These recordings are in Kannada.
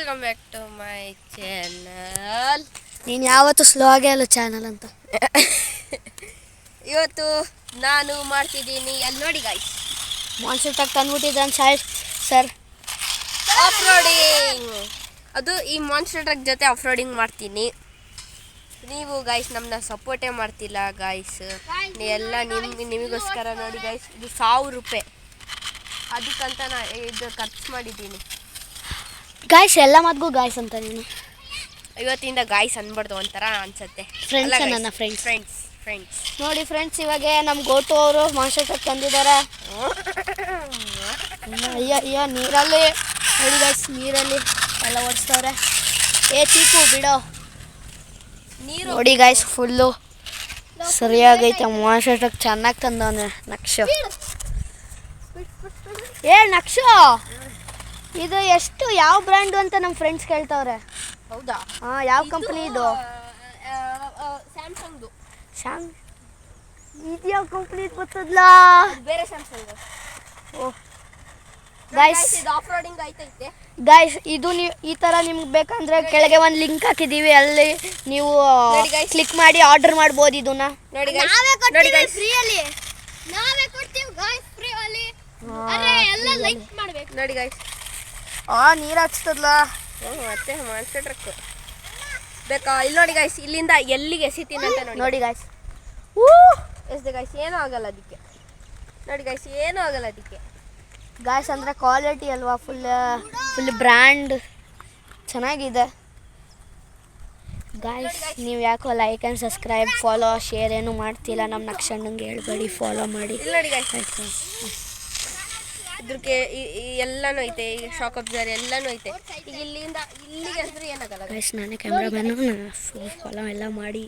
Welcome back to my channel. ನೀನು ಯಾವತ್ತೂ ಸ್ಲೋ ಆಗೇ ಅಲ್ಲ ಚಾನಲ್ ಅಂತ. ಇವತ್ತು ನಾನು ಮಾಡ್ತಿದ್ದೀನಿ, ಅಲ್ಲಿ ನೋಡಿ ಗಾಯ್ಸ್, ಮಾನ್ಸೂನ್ ಟ್ರಕ್ ತಂದ್ಬಿಟ್ಟಿದ್ದಾನೆ ಸರ್ ಆಫ್ ರೋಡಿಂಗ್. ಅದು ಈ ಮಾನ್ಸ್ಟರ್ ಟ್ರಕ್ ಜೊತೆ ಆಫ್ ರೋಡಿಂಗ್ ಮಾಡ್ತೀನಿ. ನೀವು ಗಾಯ್ಸ್ ನಮ್ಮನ್ನ ಸಪೋರ್ಟೇ ಮಾಡ್ತಿಲ್ಲ ಗಾಯ್ಸ್. ಎಲ್ಲ ನಿಮಗೋಸ್ಕರ ನೋಡಿ ಗಾಯ್ಸ್, ಇದು 1000 ರೂಪಾಯಿ ಅದಕ್ಕಂತ ಇದು ಖರ್ಚು ಮಾಡಿದ್ದೀನಿ. ಗಾಯ್ಸ್ ಎಲ್ಲ ಮಾತ್ಗೂ ಗಾಯ್ಸ್ ಅಂತ ನೀನು ಇವತ್ತಿಂದ ಗಾಯ್ಸ್ ಅನ್ಬಾರ್ದು, ಒಂಥರ ಅನ್ಸತ್ತೆ. ನನ್ನ ಫ್ರೆಂಡ್ಸ್ ನೋಡಿ ಫ್ರೆಂಡ್ಸ್, ಇವಾಗ ನಮ್ಮ ಗೋಟು ಅವರು ಮಾನ್ಸೂನ್ ಟ್ರಕ್ ತಂದಿದ್ದಾರೆ. ಅಯ್ಯ ನೀರಲ್ಲಿ ನೋಡಿ ಗಾಯ್ಸ್, ನೀರಲ್ಲಿ ಎಲ್ಲ ಓಡಿಸ್ತವ್ರೆ. ಚೀಪು ಬಿಡೋ ನೀರು ನೋಡಿ ಗಾಯ್ಸ್, ಫುಲ್ಲು ಸರಿಯಾಗೈತೆ. ಮಾನ್ಸೂನ್ ಟ್ರಕ್ ಚೆನ್ನಾಗಿ ತಂದವನೆ ನಕ್ಷ. ನಕ್ಷ ಇದು ಎಷ್ಟು, ಯಾವ ಬ್ರ್ಯಾಂಡು ಅಂತ ನಮ್ಮ ಫ್ರೆಂಡ್ಸ್ ಕೇಳ್ತವ್ರೆ. ಹೌದಾ? ಯಾವ ಕಂಪ್ನಿ ಇದು? ಸ್ಯಾಮ್ಸಂಗ್ದು. ಇದು ಯಾವ ಕಂಪ್ನಿ ಗೊತ್ತದ್ಲ? ಬೇರೆ ಸ್ಯಾಮ್ಸಂಗ್. ಗಾಯ್ಸ್ ಇದು ಆಫ್ ರೋಡಿಂಗ್ ಐತೈತೆ ಗಾಯ್ಸ್. ಇದು ನೀವು ಈ ಥರ ನಿಮ್ಗೆ ಬೇಕಂದ್ರೆ ಕೆಳಗೆ ಒಂದು ಲಿಂಕ್ ಹಾಕಿದ್ದೀವಿ, ಅಲ್ಲಿ ನೀವು ಕ್ಲಿಕ್ ಮಾಡಿ ಆರ್ಡರ್ ಮಾಡ್ಬೋದು ಇದನ್ನ. ನೋಡಿ ಫ್ರೀಯಲ್ಲಿ ನಾವೇ ಕೊಡ್ತೀವಿ ಗಾಯ್ಸ್, ಫ್ರೀಯಲ್ಲಿ. ಎಲ್ಲ ಲೈಕ್ ಮಾಡಬೇಕು ನೋಡಿ ಗಾಯ್ಸ್. ನೀರು ಹಚ್ತದ್ಲ. ಮತ್ತೆ ಮಾನ್ಸ್ಟರ್ ಟ್ರಕ್ ಬೇಕಾ? ಇಲ್ಲಿ ನೋಡಿ ಗಾಯ್ಸ್, ಇಲ್ಲಿಂದ ಎಲ್ಲಿಗೆ ಎಸಿತೀನಿ ಅಂತ ನೋಡಿ ಗಾಯ್ಸ್. ಎಸ್ದೆ ಗಾಯ್ಸ್, ಏನೂ ಆಗಲ್ಲ ಅದಕ್ಕೆ. ನೋಡಿ ಗಾಯ್ಸ್, ಏನೂ ಆಗಲ್ಲ ಅದಕ್ಕೆ. ಗಾಯ್ಸ್ ಅಂದರೆ ಕ್ವಾಲಿಟಿ ಅಲ್ವಾ, ಫುಲ್ ಬ್ರ್ಯಾಂಡ್ ಚೆನ್ನಾಗಿದೆ ಗಾಯ್ಸ್. ನೀವು ಯಾಕೋ like and subscribe, follow, share ಏನೂ ಮಾಡ್ತಿಲ್ಲ. ನಮ್ಮ ನಕ್ಷಣ್ಣಂಗೆ ಹೇಳ್ಬೇಡಿ, ಫಾಲೋ ಮಾಡಿ. ಇಲ್ಲಿ ನೋಡಿ ಗಾಯ್ಸ್, ಇದ್ರಕ್ಕೆ ಎಲ್ಲನೂ ಐತೆ. ಈಗ ಶಾಕ್ ಅಬ್ಸರ್ ಎಲ್ಲನೂ ಐತೆ. ಈಗ ಇಲ್ಲಿಂದ ಇಲ್ಲಿಗೆ ಅಂದ್ರೆ ಏನಾಗಲ್ಲ ಗಾಯ್ಸ್. ನಾನೇ ಕ್ಯಾಮ್ರಾಮನ್ನು, ಫಾಲೋ ಎಲ್ಲ ಮಾಡಿ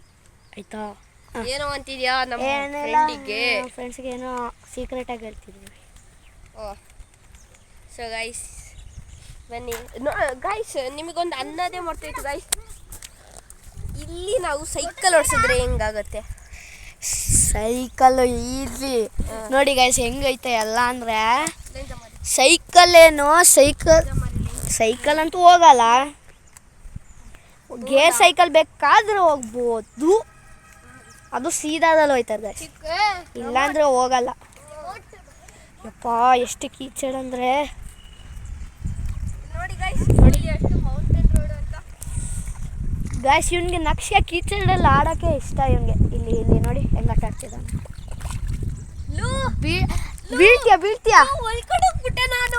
ಆಯಿತಾ? ಏನೋ ಅಂತಿದ್ಯಾ ನಮ್ಮ ಫ್ರೆಂಡ್ಸ್ಗೆ ಏನೋ ಸೀಕ್ರೆಟಾಗಿ ಹೇಳ್ತಿದ್ವಿ. ಸೊ ಗೈಸ್ ಬನ್ನಿ ಗಾಯ್ಸ್, ನಿಮಗೊಂದು ಅನ್ನದೇ ಮಾಡ್ತಾಯಿತ್ತು ಗಾಯ್ಸ್. ಇಲ್ಲಿ ನಾವು ಸೈಕಲ್ ಓಡಿಸಿದ್ರೆ ಹೆಂಗಾಗತ್ತೆ? ಸೈಕಲ್ ಈಸಿ ನೋಡಿ ಗಾಯ್ಸ್, ಹೆಂಗೈತೆ ಎಲ್ಲ ಅಂದರೆ ಸೈಕಲ್ ಅಂತೂ ಹೋಗಲ್ಲ. ಗೇರ್ ಸೈಕಲ್ ಬೇಕಾದ್ರೆ ಹೋಗ್ಬೋದು, ಅದು ಸೀದಾದಲ್ಲಿ ಹೋಯ್ತದೆ ಗಾಯ್ಸ್, ಇಲ್ಲಾಂದರೆ ಹೋಗಲ್ಲ. ಯಪ್ಪ ಎಷ್ಟು ಕೀಚಡ್ ಅಂದರೆ ನೋಡಿ ಗಾಯ್ಸ್, ನೋಡಿ ಎಷ್ಟು ಮೌಂಟೇನ್ ರೋಡ್ ಅಂತ ಗಾಯ್ಸ್. ಇವನಿಗೆ ನಕ್ಷೆ ಕೀಚಡಲ್ಲಿ ಆಡೋಕ್ಕೆ ಇಷ್ಟ. ಇವನಿಗೆ ಇಲ್ಲಿ ನೋಡಿ ಹೆಂಗೆ ಆಟ ಆಡ್ತಿದ್ದಾನೆ. ಬೀಳ್ತೀಯಾ ಹೊಲ್ಕೊಂಡೋಗ್ಬಿಟ್ಟೆ ನಾನು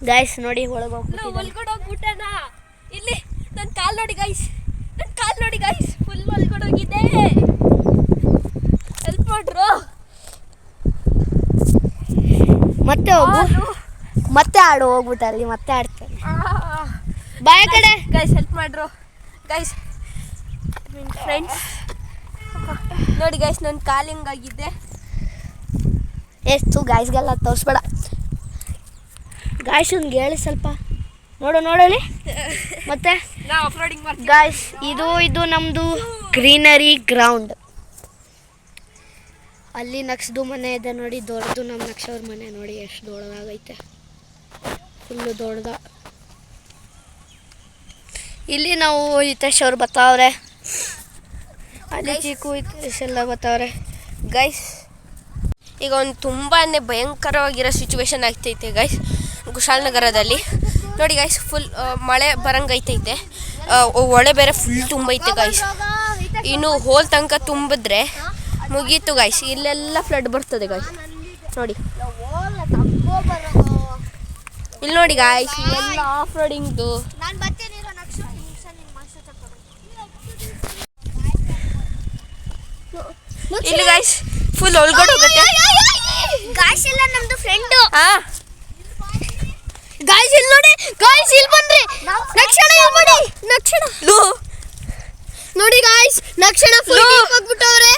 ಗಾಯ್ಸ್. ನೋಡಿ ಒಳಗೋಗ್ಬಿಟ್ಟು ಹೊಲ್ಕೊಂಡೋಗ್ಬಿಟ್ಟೆ ನಾ. ಇಲ್ಲಿ ನನ್ನ ಕಾಲು ನೋಡಿ ಗಾಯ್ಸ್, ನನ್ನ ಕಾಲು ನೋಡಿ ಗಾಯ್ಸ್, ಫುಲ್ ಹೊಲ್ಕೊಂಡೋಗಿದ್ದೆ. ಹೆಲ್ಪ್ ಮಾಡ್ರು. ಮತ್ತೆ ಹೋಗು, ಮತ್ತೆ ಆಡು ಹೋಗ್ಬಿಟ್ಟು ಅಲ್ಲಿ ಮತ್ತೆ ಆಡ್ತಾನೆ. ಬಾಯ್ ಕಡೆ ಗೈಸ್, ಹೆಲ್ಪ್ ಮಾಡ್ರು ಗೈಸ್. ಫ್ರೆಂಡ್ಸ್ ನೋಡಿ ಗೈಸ್, ನನ್ನ ಕಾಲು ಹೆಂಗಾಗಿದ್ದೆ. ಎಷ್ಟು ಗಾಯ್ಸ್ಗೆಲ್ಲ ತೋರಿಸ್ಬೇಡ ಗಾಯ್ಸ್, ಅವ್ನಿಗೆ ಹೇಳಿ ಸ್ವಲ್ಪ. ನೋಡಲಿ ಮತ್ತೆ ನಾ ಆಫ್ ರೋಡಿಂಗ್ ಮಾಡ್ತೀನಿ ಗಾಯ್ಸ್. ಇದು ನಮ್ಮದು ಗ್ರೀನರಿ ಗ್ರೌಂಡ್. ಅಲ್ಲಿ ನಕ್ಷದು ಮನೆ ಇದೆ ನೋಡಿ, ದೊಡ್ಡದು. ನಮ್ಮ ನಕ್ಷವ್ರ ಮನೆ ನೋಡಿ ಎಷ್ಟು ದೊಡ್ಡದಾಗೈತೆ, ಫುಲ್ಲು ದೊಡ್ಡದ. ಇಲ್ಲಿ ನಾವು ಹಿತೇಶ್ ಅವ್ರು ಬರ್ತಾವ್ರೆ, ಅಲ್ಲಿ ಚಿಕ್ಕು ಹಿತೇಶ್ ಎಲ್ಲ ಬರ್ತಾವ್ರೆ ಗೈಸ್. ಈಗ ಒಂದು ತುಂಬಾ ಭಯಂಕರವಾಗಿರೋ ಸಿಚುವೇಶನ್ ಆಗ್ತೈತೆ ಗೈಸ್ ಕುಶಾಲನಗರದಲ್ಲಿ. ನೋಡಿ ಗೈಸ್, ಫುಲ್ ಮಳೆ ಬರಂಗೈತೈತೆ. ಹೊಳೆ ಬೇರೆ ಫುಲ್ ತುಂಬೈತೆ ಗೈಸ್. ಇನ್ನು ಹೋಲ್ ತನಕ ತುಂಬಿದ್ರೆ ಮುಗೀತು ಗೈಸ್. ಇಲ್ಲೆಲ್ಲ ಫ್ಲಡ್ ಬರ್ತದೆ ಗೈಸ್. ನೋಡಿ ಇಲ್ಲಿ ನೋಡಿ ಗಾಯ್ಸ್, ಇಲ್ಲೆಲ್ಲ ಆಫ್ ರೋಡಿಂಗ್ದು. ಇಲ್ಲಿ ಗಾಯ್ಸ್ ಫುಲ್ ಒಳಗಡೆ ಹೋಗುತ್ತೆ ಗಾಯ್ಸ್. ಎಲ್ಲ ನಮ್ದು ಫ್ರೆಂಡು ಗಾಯ್ಸ್. ಇಲ್ಲಿ ನೋಡಿ ಗಾಯ್ಸ್, ಇಲ್ಲಿ ಬನ್ರಿ. ನಕ್ಷಣ ನೋಡಿ ಗಾಯ್ಸ್, ನಕ್ಷಣ ಹೋಗ್ಬಿಟ್ಟವ್ರೆ.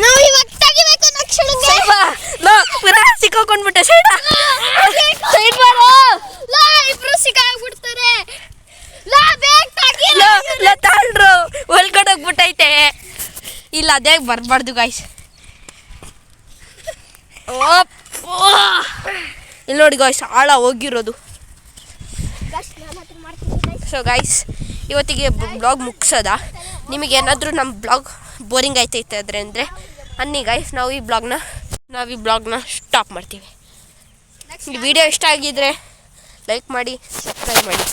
ನಾವು ಇವಾಗ ತೆಗಿಬೇಕು ನಕ್ಷಣಕ್ಕೆ. ಸಿಕ್ಕಾಕೊಂಡ್ಬಿಟ್ಟೆ ಸೈಡ್ ಇಬ್ರು ಸಿಕ್ಕಾಗ್ಬಿಡ್ತಾರೆ. ತಾಳ್ರು ಒಳಗಡೆ ಹೋಗ್ಬಿಟ್ಟೈತೆ. ಇಲ್ಲ ಅದೇ ಬರಬಾರ್ದು ಗಾಯ್ಸ್. ಇಲ್ಲಿ ನೋಡಿ ಗಾಯ್ಸ್, ಆಳ ಹೋಗಿರೋದು. ಗಾಯ್ಸ್ ನಾನು ಹತ್ರ ಮಾಡ್ತೀನಿ guys. ಸೊ ಗೈಸ್ ಇವತ್ತಿಗೆ ಬ್ಲಾಗ್ ಮುಗಿಸೋದ. ನಿಮಗೇನಾದರೂ ನಮ್ಮ ಬ್ಲಾಗ್ ಬೋರಿಂಗ್ ಆಯ್ತೈತೆ ಅಂದರೆ ಅನ್ನಿ ಗೈಸ್, ನಾವು ಈ ಬ್ಲಾಗ್ನ ಸ್ಟಾಪ್ ಮಾಡ್ತೀವಿ. ಈ ವಿಡಿಯೋ ಇಷ್ಟ ಆಗಿದ್ರೆ ಲೈಕ್ ಮಾಡಿ, ಸಬ್ಸ್ಕ್ರೈಬ್ ಮಾಡಿ.